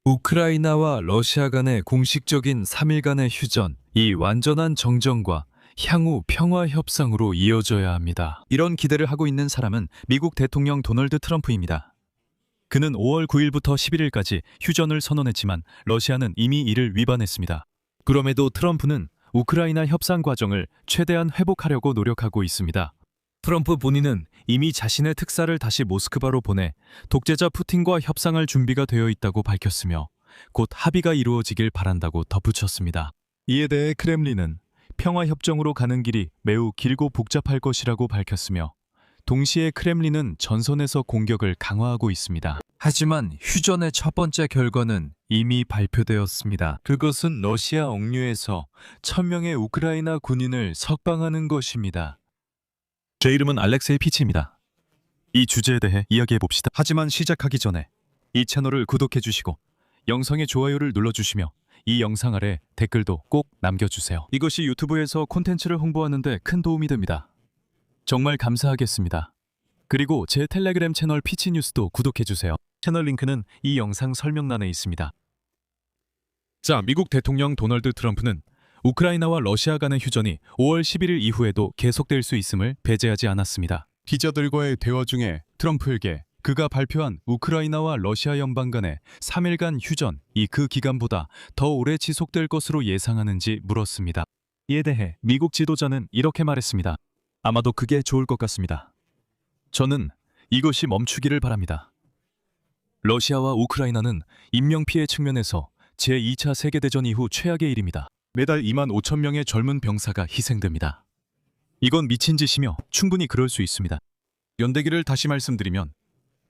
우크라이나와 러시아 간의 공식적인 3일간의 휴전, 이 완전한 정전과 향후 평화 협상으로 이어져야 합니다. 이런 기대를 하고 있는 사람은 미국 대통령 도널드 트럼프입니다. 그는 5월 9일부터 11일까지 휴전을 선언했지만 러시아는 이미 이를 위반했습니다. 그럼에도 트럼프는 우크라이나 협상 과정을 최대한 회복하려고 노력하고 있습니다. 트럼프 본인은 이미 자신의 특사를 다시 모스크바로 보내 독재자 푸틴과 협상할 준비가 되어 있다고 밝혔으며 곧 합의가 이루어지길 바란다고 덧붙였습니다. 이에 대해 크렘린은 평화협정으로 가는 길이 매우 길고 복잡할 것이라고 밝혔으며 동시에 크렘린은 전선에서 공격을 강화하고 있습니다. 하지만 휴전의 첫 번째 결과는 이미 발표되었습니다. 그것은 러시아 억류에서 1000명의 우크라이나 군인을 석방하는 것입니다. 제 이름은 알렉세이 피치입니다. 이 주제에 대해 이야기해봅시다. 하지만 시작하기 전에 이 채널을 구독해주시고 영상에 좋아요를 눌러주시며 이 영상 아래 댓글도 꼭 남겨주세요. 이것이 유튜브에서 콘텐츠를 홍보하는데 큰 도움이 됩니다. 정말 감사하겠습니다. 그리고 제 텔레그램 채널 피치뉴스도 구독해주세요. 채널 링크는 이 영상 설명란에 있습니다. 자, 미국 대통령 도널드 트럼프는 우크라이나와 러시아 간의 휴전이 5월 11일 이후에도 계속될 수 있음을 배제하지 않았습니다. 기자들과의 대화 중에 트럼프에게 그가 발표한 우크라이나와 러시아 연방 간의 3일간 휴전이 그 기간보다 더 오래 지속될 것으로 예상하는지 물었습니다. 이에 대해 미국 지도자는 이렇게 말했습니다. 아마도 그게 좋을 것 같습니다. 저는 이것이 멈추기를 바랍니다. 러시아와 우크라이나는 인명피해 측면에서 제2차 세계대전 이후 최악의 일입니다. 매달 2만 5천 명의 젊은 병사가 희생됩니다. 이건 미친 짓이며 충분히 그럴 수 있습니다. 연대기를 다시 말씀드리면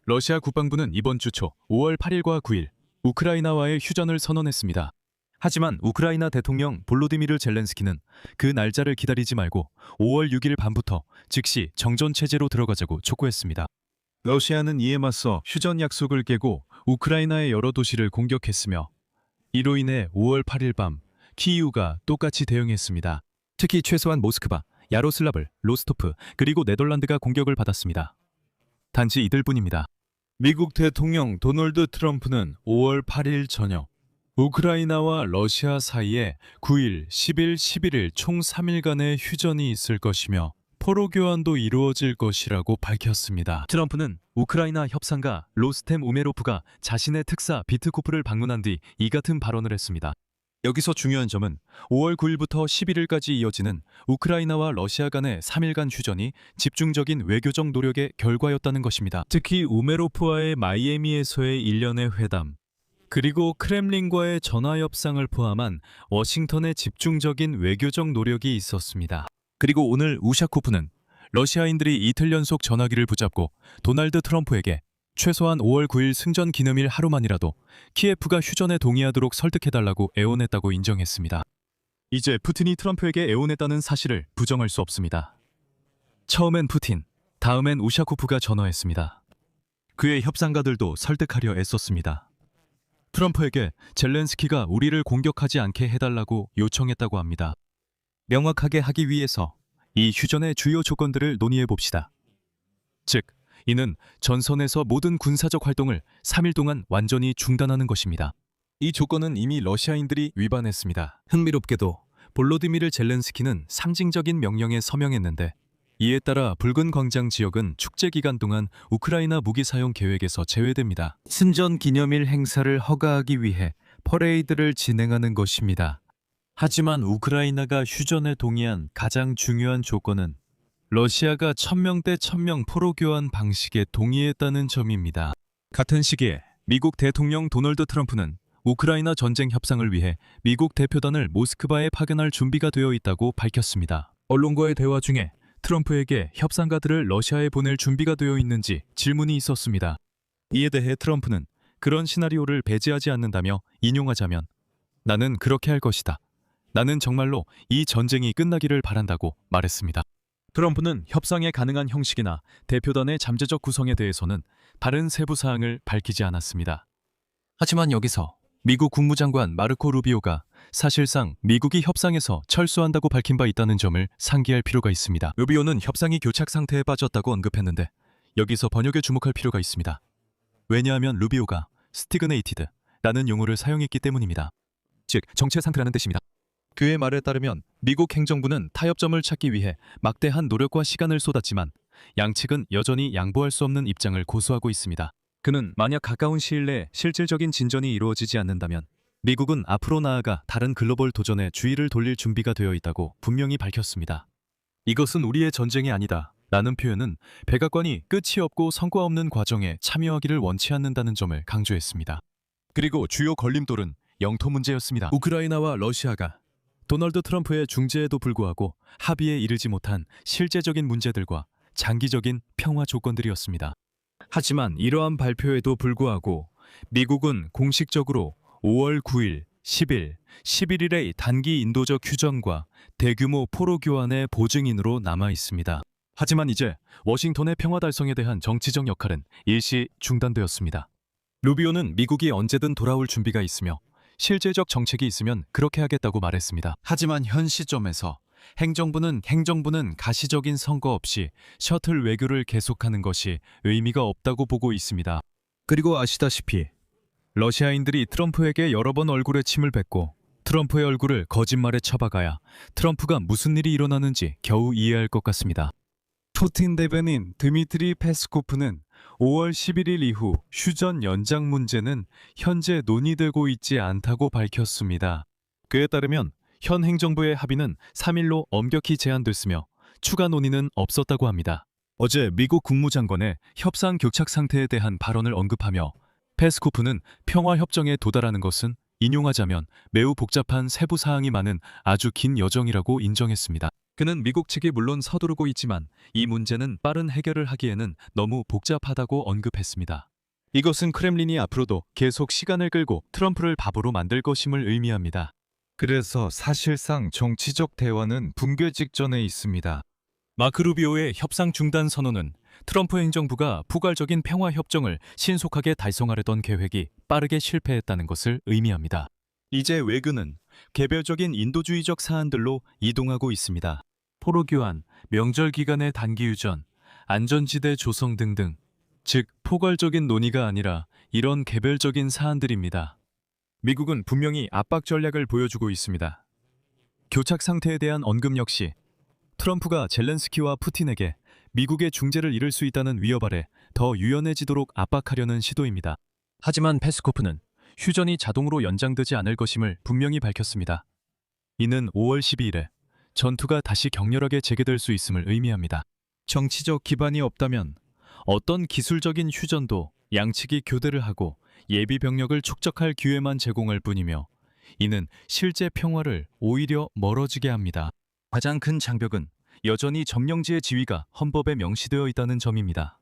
러시아 국방부는 이번 주 초 5월 8일과 9일 우크라이나와의 휴전을 선언했습니다. 하지만 우크라이나 대통령 볼로디미르 젤렌스키는 그 날짜를 기다리지 말고 5월 6일 밤부터 즉시 정전체제로 들어가자고 촉구했습니다. 러시아는 이에 맞서 휴전 약속을 깨고 우크라이나의 여러 도시를 공격했으며 이로 인해 5월 8일 밤 키이우가 똑같이 대응했습니다. 특히 최소한 모스크바, 야로슬라블, 로스토프, 그리고 네덜란드가 공격을 받았습니다. 단지 이들뿐입니다. 미국 대통령 도널드 트럼프는 5월 8일 저녁 우크라이나와 러시아 사이에 9일, 10일, 11일 총 3일간의 휴전이 있을 것이며 포로 교환도 이루어질 것이라고 밝혔습니다. 트럼프는 우크라이나 협상가 로스템 우메로프가 자신의 특사 비트코프를 방문한 뒤 이 같은 발언을 했습니다. 여기서 중요한 점은 5월 9일부터 11일까지 이어지는 우크라이나와 러시아 간의 3일간 휴전이 집중적인 외교적 노력의 결과였다는 것입니다. 특히 우메로프와의 마이애미에서의 일련의 회담, 그리고 크렘린과의 전화 협상을 포함한 워싱턴의 집중적인 외교적 노력이 있었습니다. 그리고 오늘 우샤코프는 러시아인들이 이틀 연속 전화기를 붙잡고 도널드 트럼프에게 최소한 5월 9일 승전 기념일 하루만이라도 키예프가 휴전에 동의하도록 설득해달라고 애원했다고 인정했습니다. 이제 푸틴이 트럼프에게 애원했다는 사실을 부정할 수 없습니다. 처음엔 푸틴, 다음엔 우샤코프가 전화했습니다. 그의 협상가들도 설득하려 애썼습니다. 트럼프에게 젤렌스키가 우리를 공격하지 않게 해달라고 요청했다고 합니다. 명확하게 하기 위해서 이 휴전의 주요 조건들을 논의해봅시다. 즉, 이는 전선에서 모든 군사적 활동을 3일 동안 완전히 중단하는 것입니다. 이 조건은 이미 러시아인들이 위반했습니다. 흥미롭게도 볼로디미르 젤렌스키는 상징적인 명령에 서명했는데 이에 따라 붉은 광장 지역은 축제 기간 동안 우크라이나 무기 사용 계획에서 제외됩니다. 승전 기념일 행사를 허가하기 위해 퍼레이드를 진행하는 것입니다. 하지만 우크라이나가 휴전에 동의한 가장 중요한 조건은 러시아가 1000명 대 1000명 포로 교환 방식에 동의했다는 점입니다. 같은 시기에 미국 대통령 도널드 트럼프는 우크라이나 전쟁 협상을 위해 미국 대표단을 모스크바에 파견할 준비가 되어 있다고 밝혔습니다. 언론과의 대화 중에 트럼프에게 협상가들을 러시아에 보낼 준비가 되어 있는지 질문이 있었습니다. 이에 대해 트럼프는 그런 시나리오를 배제하지 않는다며 인용하자면 나는 그렇게 할 것이다. 나는 정말로 이 전쟁이 끝나기를 바란다고 말했습니다. 트럼프는 협상에 가능한 형식이나 대표단의 잠재적 구성에 대해서는 다른 세부 사항을 밝히지 않았습니다. 하지만 여기서 미국 국무장관 마르코 루비오가 사실상 미국이 협상에서 철수한다고 밝힌 바 있다는 점을 상기할 필요가 있습니다. 루비오는 협상이 교착 상태에 빠졌다고 언급했는데 여기서 번역에 주목할 필요가 있습니다. 왜냐하면 루비오가 스티그네이티드, 라는 용어를 사용했기 때문입니다. 즉, 정체 상태라는 뜻입니다. 그의 말에 따르면 미국 행정부는 타협점을 찾기 위해 막대한 노력과 시간을 쏟았지만 양측은 여전히 양보할 수 없는 입장을 고수하고 있습니다. 그는 만약 가까운 시일 내에 실질적인 진전이 이루어지지 않는다면 미국은 앞으로 나아가 다른 글로벌 도전에 주의를 돌릴 준비가 되어 있다고 분명히 밝혔습니다. 이것은 우리의 전쟁이 아니다 라는 표현은 백악관이 끝이 없고 성과 없는 과정에 참여하기를 원치 않는다는 점을 강조했습니다. 그리고 주요 걸림돌은 영토 문제였습니다. 우크라이나와 러시아가 도널드 트럼프의 중재에도 불구하고 합의에 이르지 못한 실제적인 문제들과 장기적인 평화 조건들이었습니다. 하지만 이러한 발표에도 불구하고 미국은 공식적으로 5월 9일, 10일, 11일의 단기 인도적 휴전과 대규모 포로 교환의 보증인으로 남아 있습니다. 하지만 이제 워싱턴의 평화 달성에 대한 정치적 역할은 일시 중단되었습니다. 루비오는 미국이 언제든 돌아올 준비가 있으며 실제적 정책이 있으면 그렇게 하겠다고 말했습니다. 하지만 현 시점에서 행정부는 가시적인 선거 없이 셔틀 외교를 계속하는 것이 의미가 없다고 보고 있습니다. 그리고 아시다시피 러시아인들이 트럼프에게 여러 번 얼굴에 침을 뱉고 트럼프의 얼굴을 거짓말에 쳐박아야 트럼프가 무슨 일이 일어나는지 겨우 이해할 것 같습니다. 푸틴 대변인 드미트리 페스코프는 5월 11일 이후 휴전 연장 문제는 현재 논의되고 있지 않다고 밝혔습니다. 그에 따르면 현 행정부의 합의는 3일로 엄격히 제한됐으며 추가 논의는 없었다고 합니다. 어제 미국 국무장관의 협상 교착 상태에 대한 발언을 언급하며 페스코프는 평화협정에 도달하는 것은 인용하자면 매우 복잡한 세부 사항이 많은 아주 긴 여정이라고 인정했습니다. 그는 미국 측이 물론 서두르고 있지만 이 문제는 빠른 해결을 하기에는 너무 복잡하다고 언급했습니다. 이것은 크렘린이 앞으로도 계속 시간을 끌고 트럼프를 바보로 만들 것임을 의미합니다. 그래서 사실상 정치적 대화는 붕괴 직전에 있습니다. 마크 루비오의 협상 중단 선언은 트럼프 행정부가 포괄적인 평화 협정을 신속하게 달성하려던 계획이 빠르게 실패했다는 것을 의미합니다. 이제 외교는 개별적인 인도주의적 사안들로 이동하고 있습니다. 포로 교환, 명절 기간의 단기 휴전, 안전지대 조성 등등, 즉 포괄적인 논의가 아니라 이런 개별적인 사안들입니다. 미국은 분명히 압박 전략을 보여주고 있습니다. 교착 상태에 대한 언급 역시 트럼프가 젤렌스키와 푸틴에게 미국의 중재를 이룰 수 있다는 위협 아래 더 유연해지도록 압박하려는 시도입니다. 하지만 페스코프는 휴전이 자동으로 연장되지 않을 것임을 분명히 밝혔습니다. 이는 5월 12일에 전투가 다시 격렬하게 재개될 수 있음을 의미합니다. 정치적 기반이 없다면 어떤 기술적인 휴전도 양측이 교대를 하고 예비 병력을 축적할 기회만 제공할 뿐이며 이는 실제 평화를 오히려 멀어지게 합니다. 가장 큰 장벽은 여전히 점령지의 지위가 헌법에 명시되어 있다는 점입니다.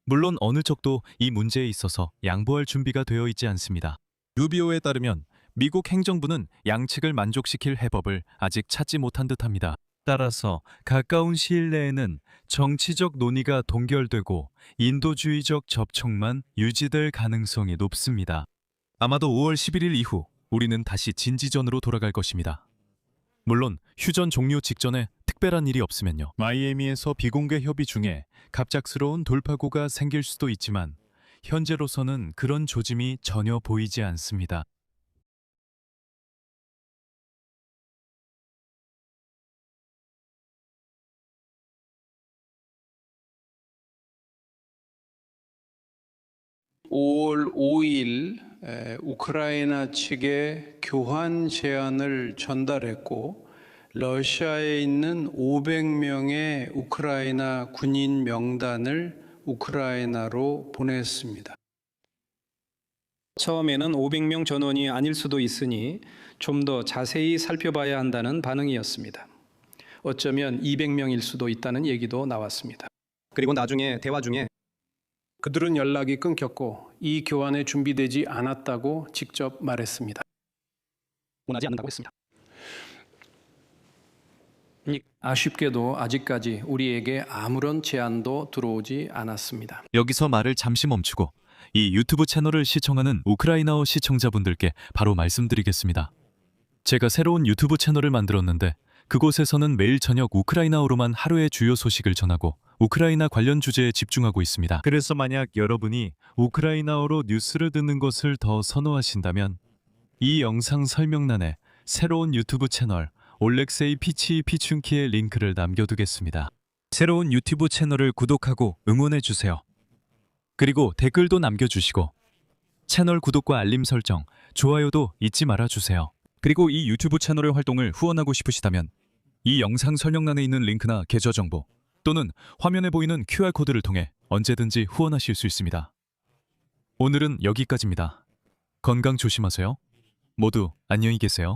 물론 어느 쪽도 이 문제에 있어서 양보할 준비가 되어 있지 않습니다. 루비오에 따르면 미국 행정부는 양측을 만족시킬 해법을 아직 찾지 못한 듯합니다. 따라서 가까운 시일 내에는 정치적 논의가 동결되고 인도주의적 접촉만 유지될 가능성이 높습니다. 아마도 5월 11일 이후 우리는 다시 진지전으로 돌아갈 것입니다. 물론 휴전 종료 직전에 특별한 일이 없으면요. 마이애미에서 비공개 협의 중에 갑작스러운 돌파구가 생길 수도 있지만 현재로서는 그런 조짐이 전혀 보이지 않습니다. (5월 5일) 우크라이나 측에 교환 제안을 전달했고 러시아에 있는 500명의 우크라이나 군인 명단을 우크라이나로 보냈습니다. 처음에는 500명 전원이 아닐 수도 있으니 좀 더 자세히 살펴봐야 한다는 반응이었습니다. 어쩌면 200명일 수도 있다는 얘기도 나왔습니다. 그리고 나중에 대화 중에 그들은 연락이 끊겼고 이 교환에 준비되지 않았다고 직접 말했습니다. 원하지 않는다고 했습니다. 아쉽게도 아직까지 우리에게 아무런 제안도 들어오지 않았습니다. 여기서 말을 잠시 멈추고 이 유튜브 채널을 시청하는 우크라이나어 시청자분들께 바로 말씀드리겠습니다. 제가 새로운 유튜브 채널을 만들었는데 그곳에서는 매일 저녁 우크라이나어로만 하루의 주요 소식을 전하고 우크라이나 관련 주제에 집중하고 있습니다. 그래서 만약 여러분이 우크라이나어로 뉴스를 듣는 것을 더 선호하신다면 이 영상 설명란에 새로운 유튜브 채널 올렉세이 피춘키의 링크를 남겨두겠습니다. 새로운 유튜브 채널을 구독하고 응원해주세요. 그리고 댓글도 남겨주시고 채널 구독과 알림 설정, 좋아요도 잊지 말아주세요. 그리고 이 유튜브 채널의 활동을 후원하고 싶으시다면 이 영상 설명란에 있는 링크나 계좌 정보 또는 화면에 보이는 QR코드를 통해 언제든지 후원하실 수 있습니다. 오늘은 여기까지입니다. 건강 조심하세요. 모두 안녕히 계세요.